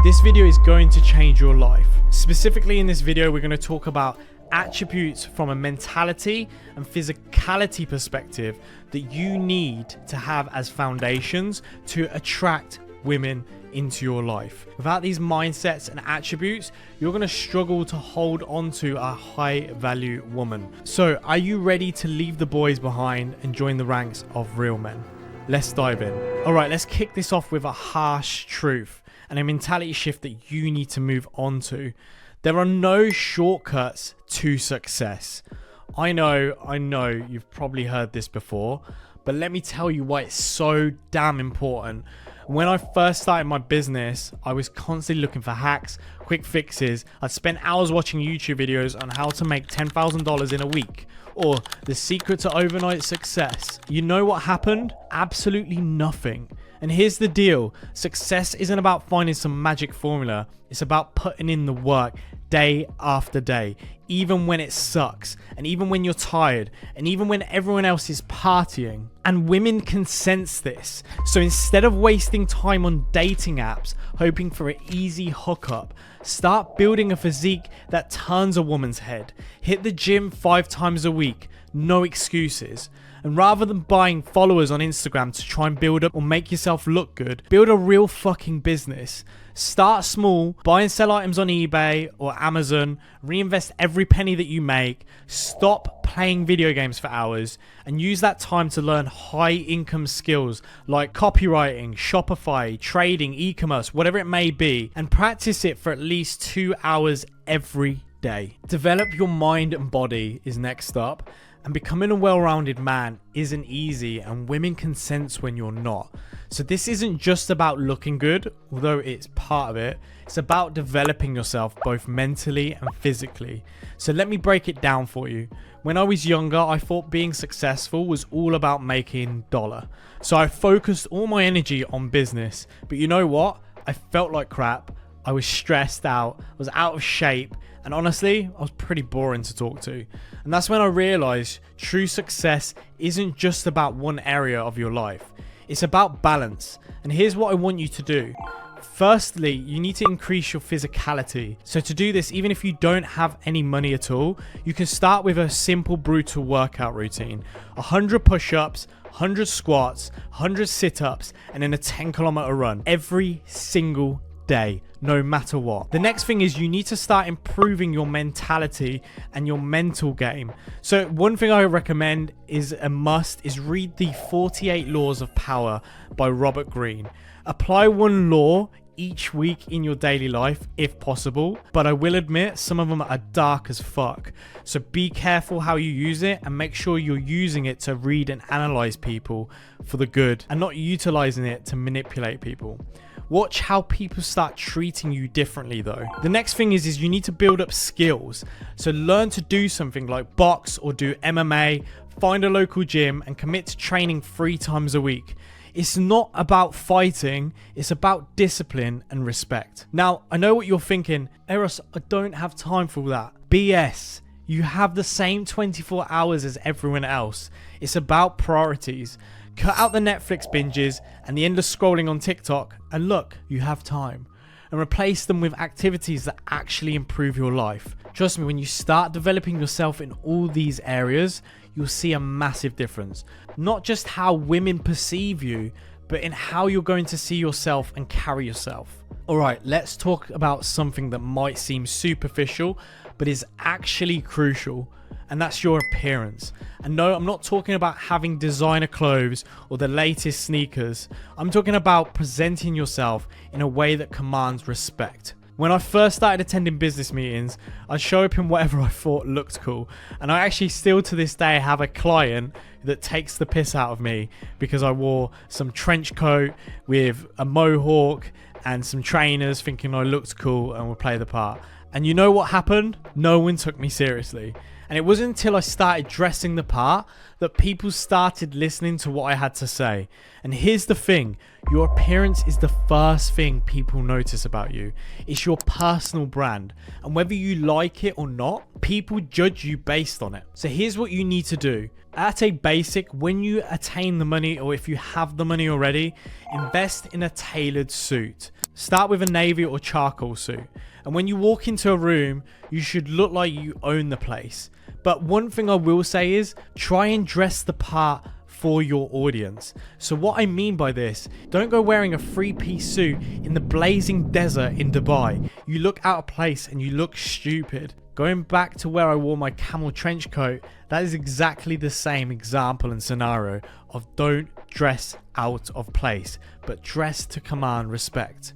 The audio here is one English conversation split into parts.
This video is going to change your life. Specifically in this video, we're going to talk about attributes from a mentality and physicality perspective that you need to have as foundations to attract women into your life. Without these mindsets and attributes, you're going to struggle to hold on to a high value woman. So are you ready to leave the boys behind and join the ranks of real men? Let's dive in. All right, let's kick this off with a harsh truth and a mentality shift that you need to move on to. There are no shortcuts to success. I know you've probably heard this before, but let me tell you why it's so damn important. When I first started my business, I was constantly looking for hacks, quick fixes. I'd spend hours watching YouTube videos on how to make $10,000 in a week, or the secret to overnight success. You know what happened? Absolutely nothing. And here's the deal. Success isn't about finding some magic formula. It's about putting in the work day after day, even when it sucks, and even when you're tired, and even when everyone else is partying. And women can sense this. So instead of wasting time on dating apps, hoping for an easy hookup, start building a physique that turns a woman's head. Hit the gym 5 times a week. No excuses. And rather than buying followers on Instagram to try and build up or make yourself look good, build a real fucking business. Start small, buy and sell items on eBay or Amazon, reinvest every penny that you make, stop playing video games for hours, and use that time to learn high income skills like copywriting, Shopify, trading, e-commerce, whatever it may be, and practice it for at least 2 hours every day. Develop your mind and body is next up. And becoming a well-rounded man isn't easy, and women can sense when you're not. So this isn't just about looking good, although it's part of it. It's about developing yourself both mentally and physically. So let me break it down for you. When I was younger, I thought being successful was all about making dollar. So I focused all my energy on business. But you know what? I felt like crap. I was stressed out. I was out of shape. And honestly, I was pretty boring to talk to. And that's when I realized true success isn't just about one area of your life. It's about balance. And here's what I want you to do. Firstly, you need to increase your physicality. So to do this, even if you don't have any money at all, you can start with a simple brutal workout routine. 100 push-ups, 100 squats, 100 sit-ups, and then a 10-kilometer run every single day, no matter what. The next thing is you need to start improving your mentality and your mental game. So one thing I recommend is a must is read the 48 Laws of Power by Robert Greene. Apply one law each week in your daily life if possible, but I will admit some of them are dark as fuck. So be careful how you use it and make sure you're using it to read and analyze people for the good and not utilizing it to manipulate people. Watch how people start treating you differently though. The next thing is you need to build up skills. So learn to do something like box or do MMA, find a local gym and commit to training 3 times a week. It's not about fighting, it's about discipline and respect. Now, I know what you're thinking, Eros, I don't have time for that. BS. You have the same 24 hours as everyone else. It's about priorities. Cut out the Netflix binges and the endless scrolling on TikTok, and look, you have time. And replace them with activities that actually improve your life. Trust me, when you start developing yourself in all these areas, you'll see a massive difference. Not just how women perceive you, but in how you're going to see yourself and carry yourself. Alright, let's talk about something that might seem superficial, but is actually crucial. And that's your appearance. And no, I'm not talking about having designer clothes or the latest sneakers. I'm talking about presenting yourself in a way that commands respect. When I first started attending business meetings, I'd show up in whatever I thought looked cool. And I actually still to this day have a client that takes the piss out of me because I wore some trench coat with a mohawk and some trainers thinking I looked cool and would play the part. And you know what happened? No one took me seriously. And it wasn't until I started dressing the part that people started listening to what I had to say. And here's the thing, your appearance is the first thing people notice about you. It's your personal brand. And whether you like it or not, people judge you based on it. So here's what you need to do. At a basic, when you attain the money or if you have the money already, invest in a tailored suit. Start with a navy or charcoal suit. And when you walk into a room, you should look like you own the place. But one thing I will say is try and dress the part for your audience. So what I mean by this, don't go wearing a 3-piece suit in the blazing desert in Dubai. You look out of place and you look stupid. Going back to where I wore my camel trench coat, that is exactly the same example and scenario of don't dress out of place, but dress to command respect.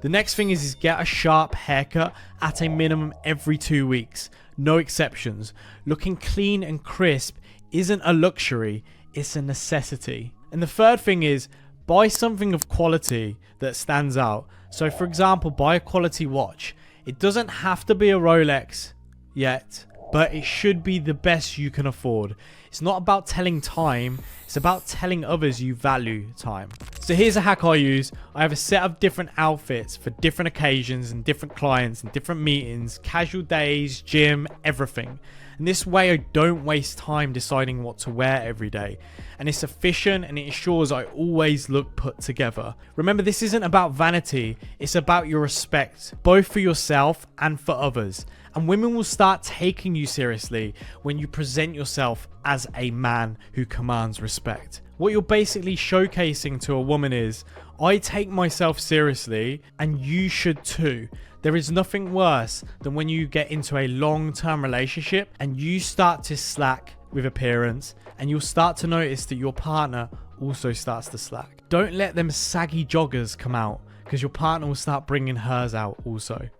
The next thing is get a sharp haircut at a minimum every 2 weeks. No exceptions. Looking clean and crisp isn't a luxury, it's a necessity. And the third thing is buy something of quality that stands out. So for example, buy a quality watch. It doesn't have to be a Rolex yet, but it should be the best you can afford. It's not about telling time, it's about telling others you value time. So here's a hack I use. I have a set of different outfits for different occasions and different clients and different meetings, casual days, gym, everything. And this way I don't waste time deciding what to wear every day. And it's efficient and it ensures I always look put together. Remember, this isn't about vanity, it's about your respect, both for yourself and for others. And women will start taking you seriously when you present yourself as a man who commands respect. What you're basically showcasing to a woman is, I take myself seriously and you should too. There is nothing worse than when you get into a long-term relationship and you start to slack with appearance and you'll start to notice that your partner also starts to slack. Don't let them saggy joggers come out because your partner will start bringing hers out also.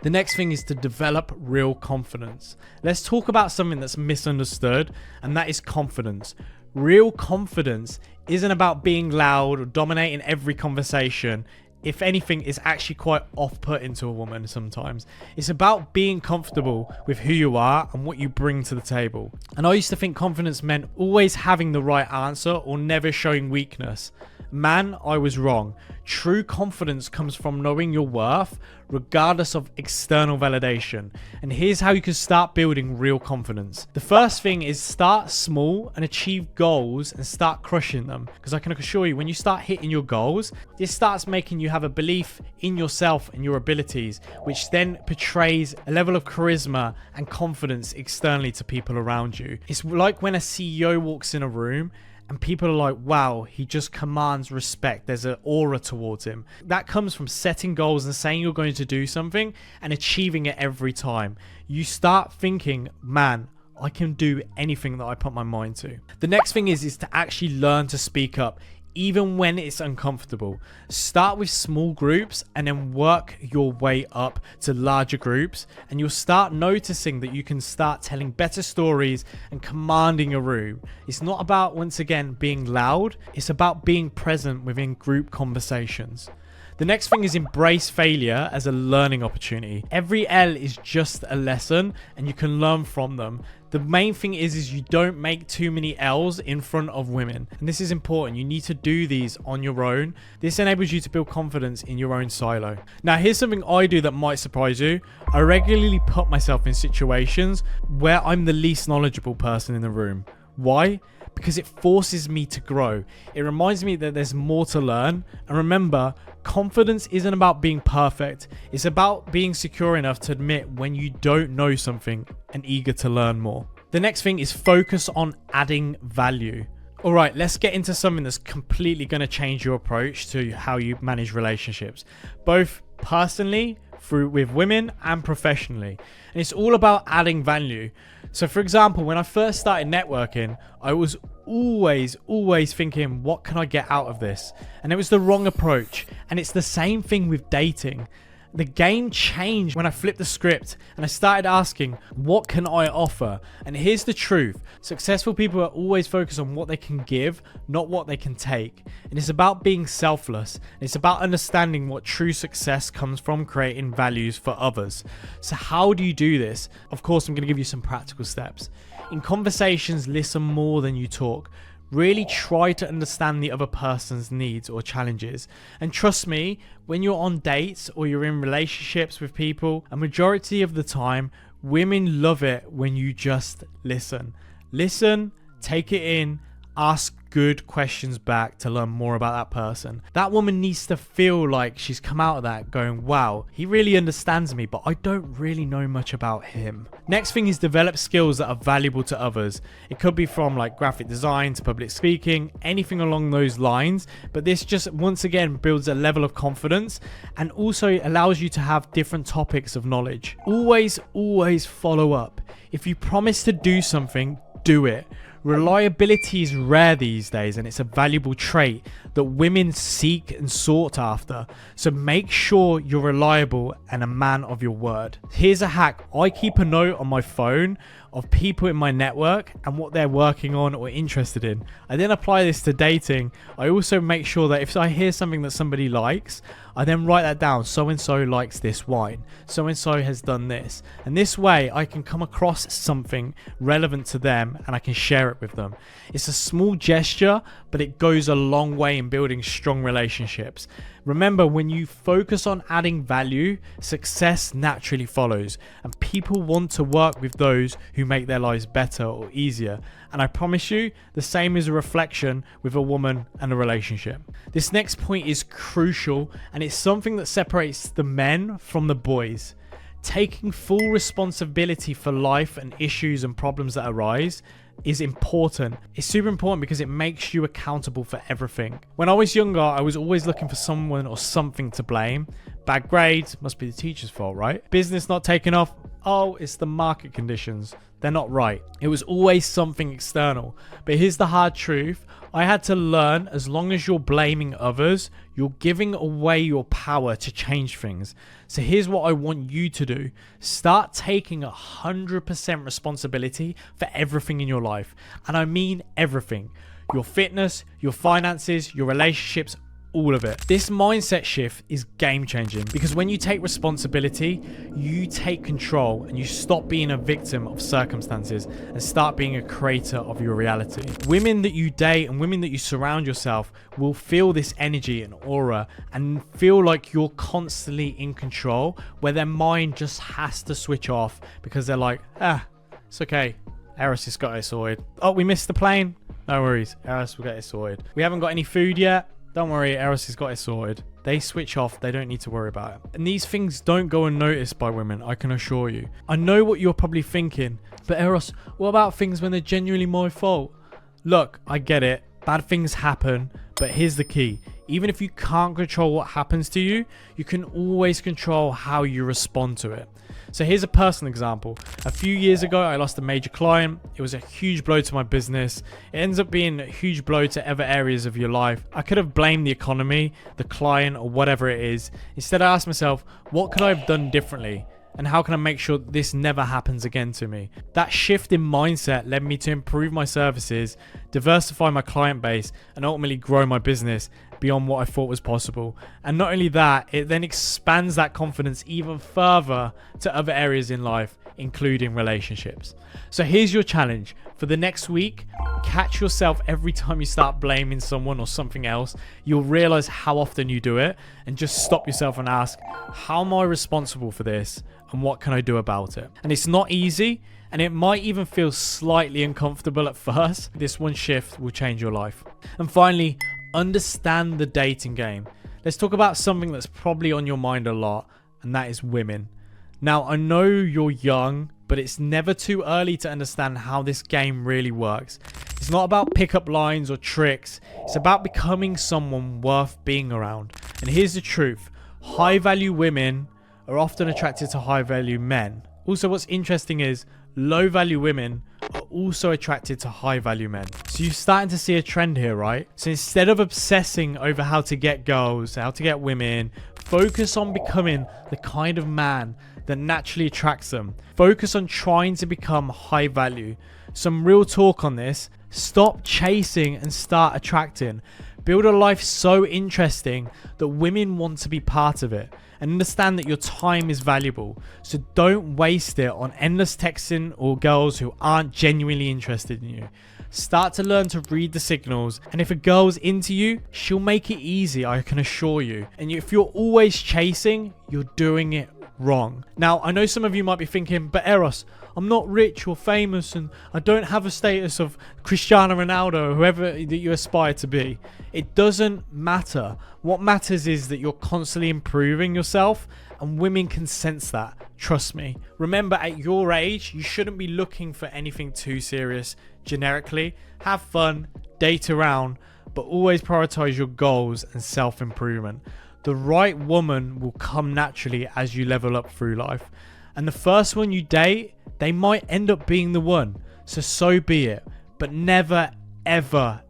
The next thing is to develop real confidence. Let's talk about something that's misunderstood, and that is confidence. Real confidence isn't about being loud or dominating every conversation. If anything, it's actually quite off-putting to a woman sometimes. It's about being comfortable with who you are and what you bring to the table. And I used to think confidence meant always having the right answer or never showing weakness. Man, I was wrong. True confidence comes from knowing your worth, regardless of external validation. And here's how you can start building real confidence. The first thing is start small and achieve goals and start crushing them. Because I can assure you, when you start hitting your goals, this starts making you have a belief in yourself and your abilities, which then portrays a level of charisma and confidence externally to people around you. It's like when a CEO walks in a room and people are like, wow, he just commands respect. There's an aura towards him. That comes from setting goals and saying you're going to do something and achieving it every time. You start thinking, man, I can do anything that I put my mind to. The next thing is to actually learn to speak up, even when it's uncomfortable. Start with small groups and then work your way up to larger groups, and you'll start noticing that you can start telling better stories and commanding a room. It's not about, once again, being loud, it's about being present within group conversations. The next thing is embrace failure as a learning opportunity. Every L is just a lesson and you can learn from them. The main thing is you don't make too many L's in front of women. And this is important. You need to do these on your own. This enables you to build confidence in your own silo. Now, here's something I do that might surprise you. I regularly put myself in situations where I'm the least knowledgeable person in the room. Why? Because it forces me to grow. It reminds me that there's more to learn. And remember, confidence isn't about being perfect. It's about being secure enough to admit when you don't know something and eager to learn more. The next thing is focus on adding value. All right, let's get into something that's completely going to change your approach to how you manage relationships, both personally, with women, and professionally. And it's all about adding value. So for example, when I first started networking, I was always thinking, what can I get out of this? And it was the wrong approach. And it's the same thing with dating. The game changed when I flipped the script and I started asking, what can I offer? And here's the truth. Successful people are always focused on what they can give, not what they can take. And it's about being selfless. It's about understanding what true success comes from creating values for others. So how do you do this? Of course, I'm going to give you some practical steps. In conversations, listen more than you talk. Really try to understand the other person's needs or challenges. And trust me, when you're on dates or you're in relationships with people, a majority of the time, women love it when you just listen. Listen, take it in, Ask good questions back to learn more about that person. That woman needs to feel like she's come out of that going, wow, he really understands me, but I don't really know much about him. Next thing is develop skills that are valuable to others. It could be from like graphic design to public speaking, anything along those lines. But this just once again builds a level of confidence and also allows you to have different topics of knowledge. Always follow up. If you promise to do something, do it. Reliability is rare these days, and it's a valuable trait that women seek and sought after. So make sure you're reliable and a man of your word. Here's a hack. I keep a note on my phone of people in my network and what they're working on or interested in. I then apply this to dating. I also make sure that if I hear something that somebody likes, I then write that down. So and so likes this wine. So and so has done this. And this way I can come across something relevant to them and I can share it with them. It's a small gesture, but it goes a long way in building strong relationships. Remember, when you focus on adding value, success naturally follows, and people want to work with those who make their lives better or easier. And I promise you, the same is a reflection with a woman and a relationship. This next point is crucial, and it's something that separates the men from the boys. Taking full responsibility for life and issues and problems that arise is important. It's super important because it makes you accountable for everything. When I was younger, I was always looking for someone or something to blame. Bad grades, must be the teacher's fault, right? Business not taking off, oh, it's the market conditions. They're not right. It was always something external. But here's the hard truth. I had to learn, as long as you're blaming others, you're giving away your power to change things. So here's what I want you to do. Start taking 100% responsibility for everything in your life. And I mean everything. Your fitness, your finances, your relationships, all of it. This mindset shift is game changing because when you take responsibility, you take control and you stop being a victim of circumstances and start being a creator of your reality. Women that you date and women that you surround yourself will feel this energy and aura and feel like you're constantly in control, where their mind just has to switch off because they're like, it's okay. Eris has got it sorted. Oh, we missed the plane. No worries. Eris will get it sorted. We haven't got any food yet. Don't worry, Eris has got it sorted. They switch off, they don't need to worry about it. And these things don't go unnoticed by women, I can assure you. I know what you're probably thinking, but Eros, what about things when they're genuinely my fault? Look, I get it, bad things happen, but here's the key. Even if you can't control what happens to you, you can always control how you respond to it. So here's a personal example. A few years ago, I lost a major client. It was a huge blow to my business. It ends up being a huge blow to other areas of your life. I could have blamed the economy, the client, or whatever it is. Instead, I asked myself, what could I have done differently? And how can I make sure this never happens again to me? That shift in mindset led me to improve my services, diversify my client base, and ultimately grow my business beyond what I thought was possible. And not only that, it then expands that confidence even further to other areas in life, including relationships. So here's your challenge. For the next week, catch yourself every time you start blaming someone or something else. You'll realize how often you do it, and just stop yourself and ask, how am I responsible for this? And what can I do about it? And it's not easy, and it might even feel slightly uncomfortable at first. This one shift will change your life. And finally, understand the dating game. Let's talk about something that's probably on your mind a lot, and that is women. Now, I know you're young, but it's never too early to understand how this game really works. It's not about pickup lines or tricks. It's about becoming someone worth being around. And here's the truth. High-value women are often attracted to high-value men. Also, what's interesting is low-value women are also attracted to high-value men. So you're starting to see a trend here, right? So instead of obsessing over how to get girls, how to get women, focus on becoming the kind of man that naturally attracts them. Focus on trying to become high value. Some real talk on this. Stop chasing and start attracting. Build a life so interesting that women want to be part of it. And understand that your time is valuable. So don't waste it on endless texting or girls who aren't genuinely interested in you. Start to learn to read the signals, and if a girl's into you, she'll make it easy, I can assure you. And if you're always chasing, you're doing it wrong. Now, I know some of you might be thinking, but Eros, I'm not rich or famous and I don't have a status of Cristiano Ronaldo or whoever that you aspire to be. It doesn't matter. What matters is that you're constantly improving yourself, and women can sense that. Trust me. Remember, at your age, you shouldn't be looking for anything too serious generically. Have fun, date around, but always prioritize your goals and self-improvement. The right woman will come naturally as you level up through life. And the first one you date, they might end up being the one. So be it. But never, ever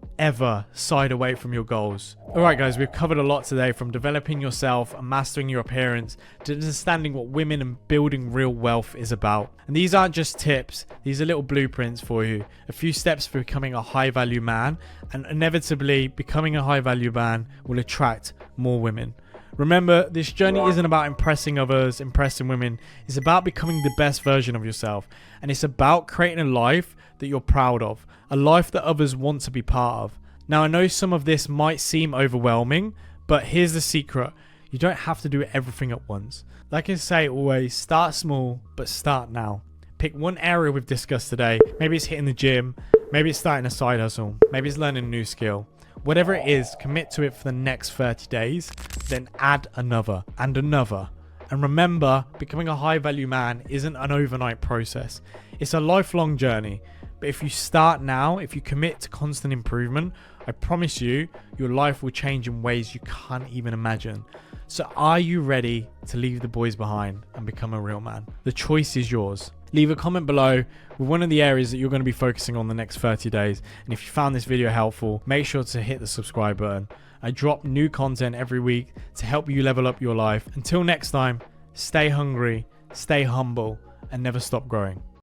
side away from your goals. Alright guys, we've covered a lot today, from developing yourself and mastering your appearance to understanding what women and building real wealth is about. And these aren't just tips, these are little blueprints for you. A few steps for becoming a high value man, and inevitably becoming a high value man will attract more women. Remember, this journey isn't about impressing others, impressing women. It's about becoming the best version of yourself. And it's about creating a life that you're proud of. A life that others want to be part of. Now, I know some of this might seem overwhelming, but here's the secret. You don't have to do everything at once. Like I say always, start small, but start now. Pick one area we've discussed today. Maybe it's hitting the gym. Maybe it's starting a side hustle. Maybe it's learning a new skill. Whatever it is, commit to it for the next 30 days, then add another and another. And remember, becoming a high value man isn't an overnight process. It's a lifelong journey. But if you start now, if you commit to constant improvement, I promise you, your life will change in ways you can't even imagine. So are you ready to leave the boys behind and become a real man? The choice is yours. Leave a comment below with one of the areas that you're going to be focusing on the next 30 days. And if you found this video helpful, make sure to hit the subscribe button. I drop new content every week to help you level up your life. Until next time, stay hungry, stay humble, and never stop growing.